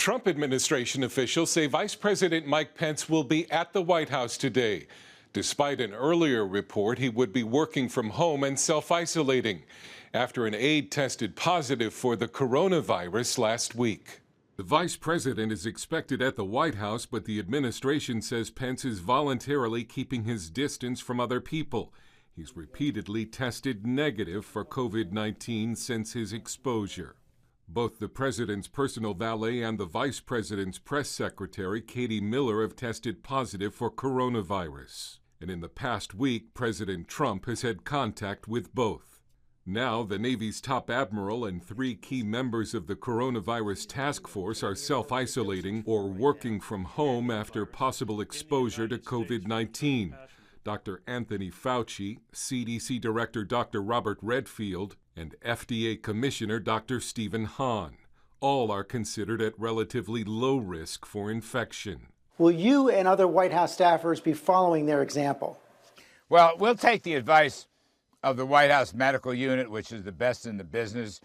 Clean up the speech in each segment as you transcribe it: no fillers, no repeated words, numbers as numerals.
Trump administration officials say Vice President Mike Pence will be at the White House today, despite an earlier report he would be working from home and self-isolating after an aide tested positive for the coronavirus last week. The vice president is expected at the White House, but the administration says Pence is voluntarily keeping his distance from other people. He's repeatedly tested negative for COVID-19 since his exposure. Both the president's personal valet and the vice president's press secretary, Katie Miller, have tested positive for coronavirus. And in the past week, President Trump has had contact with both. Now, the Navy's top admiral and 3 key members of the coronavirus task force are self-isolating or working from home after possible exposure to COVID-19. Dr. Anthony Fauci, CDC Director Dr. Robert Redfield, and FDA Commissioner Dr. Stephen Hahn. All are considered at relatively low risk for infection. Will you and other White House staffers be following their example? Well, we'll take the advice of the White House medical unit, which is the best in the business.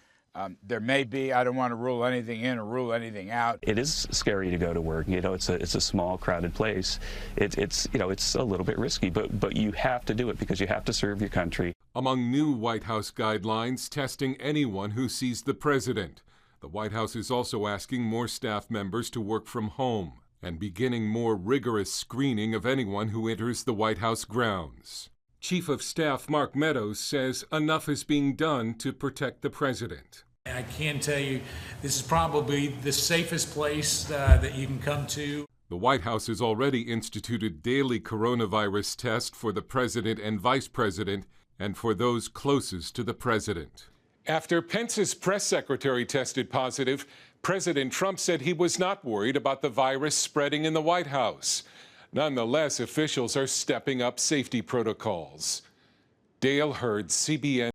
There may be, I don't want to rule anything in or rule anything out. It is scary to go to work. You know, it's a small, crowded place. It's a little bit risky, but you have to do it because you have to serve your country. Among new White House guidelines, testing anyone who sees the president. The White House is also asking more staff members to work from home and beginning more rigorous screening of anyone who enters the White House grounds. Chief of Staff Mark Meadows says enough is being done to protect the president. I can tell you this is probably the safest place that you can come to. The White House has already instituted daily coronavirus tests for the president and vice president and for those closest to the president. After Pence's press secretary tested positive, President Trump said he was not worried about the virus spreading in the White House. Nonetheless, officials are stepping up safety protocols. Dale Hurd, CBN.